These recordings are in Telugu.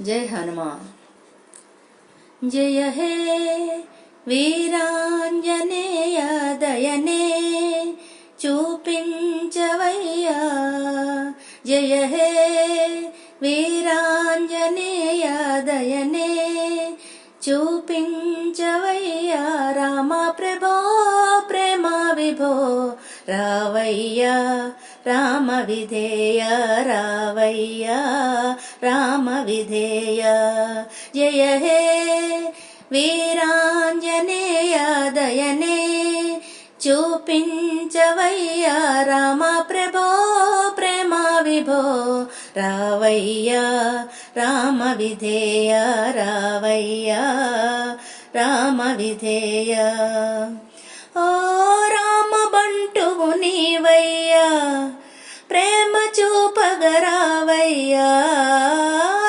जय हनुमान। जय हे वीरांजनेय दयने చూపించవయ్యా। जय हे वीरांजनेय दयने చూపించవయ్యా। రామ ప్రభో ప్రేమ విభో రావయ్యా। రామ విధేయ రావయ్యా। రామ విధేయ। జయ హే వీరాంజనేయ దయనే చూపించవయ్యా। రామ ప్రభో ప్రేమ విభో రావయ్యా। రామ విధేయ రావయ్యా। రామ విధేయ। ఓ రామ బంటువు నీవయ్యా, ప్రేమ చూపగరావయ్యా।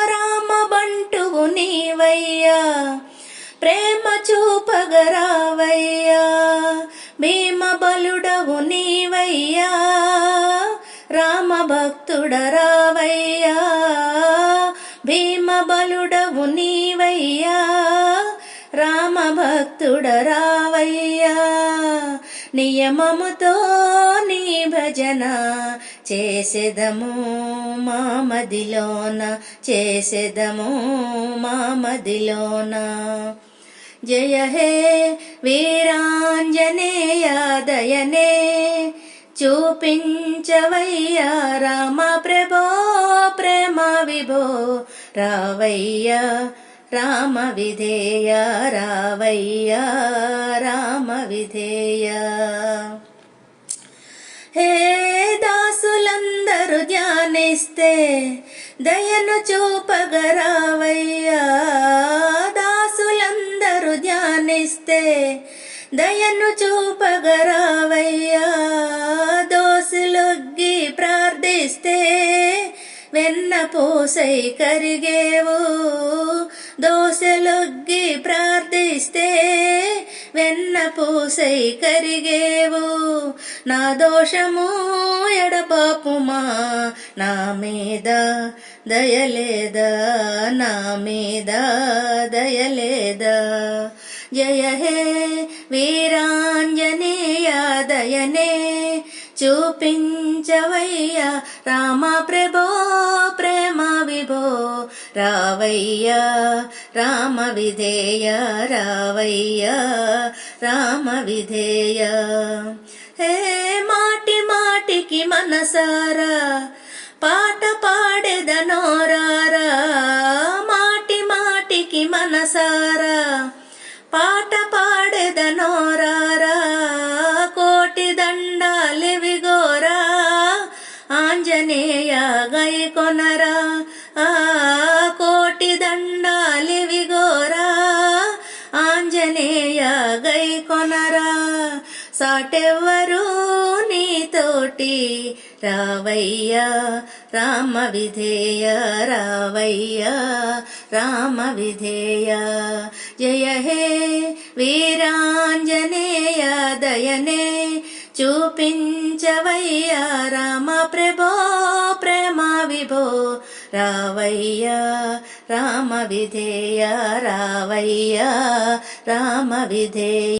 రామ బంటువు నీవయ్యా, ప్రేమ చూపగరావయ్యా। భీమ బలుడవు నీవయ్యా, రామ భక్తుడరావయ్యా। భీమ బలుడవు నీవయ్యా, రామ భక్తుడరావయ్యా। నియమముతో నీ భజన చేసెదము మామదిలోన, చేసెదము మామదిలోన। జయ హే వీరాంజనేయ దయనే చూపించవయ్యా। రామ ప్రభో ప్రేమ విభో రావయ్యా। రామ విధేయ రావయ్యా। రామ విధేయ। హే దాసులందరూ ధ్యానిస్తే దయను చూపగరావయ్యా। దాసులందరూ ధ్యానిస్తే దయను చూపగరావయ్యా। దోసులొగ్గి ప్రార్థిస్తే వెన్న పూసై కరిగేవు। దోసెలొగ్గి ప్రార్థిస్తే వెన్న పూసై కరిగేవు। నా దోషము ఎడబాపుమా, నా మీద దయలేదా, నా మీద దయలేదా। జయ హే వీరాంజనేయ దయనే చూపించవయ్యా। రామ ప్రభో ప్రేమ విభో రావయ్యా। రామ విధేయ రావయ్యా। రామ విధేయ। హే మాటి మాటికి మనసారా పాట పాడెదనోరారా। మాటి మాటికి మనసారా పాట పాడెదనోరారా। కోటి దండాలివిగోరా ఆంజనేయ గైకొనరా। కోటి దండాలివిగోరా ఆంజనేయ గైకొనరా। సాటెవ్వరు నీతోటి రావయ్యా। రామ విధేయ రావయ్యా। రామ విధేయ। జయ హే వీరాంజనేయ దయనే చూపించవయ్యా। రామ ప్రభో ప్రేమ విభో రావయ్యా। రామ విధేయ రావయ్యా। రామ విధేయ।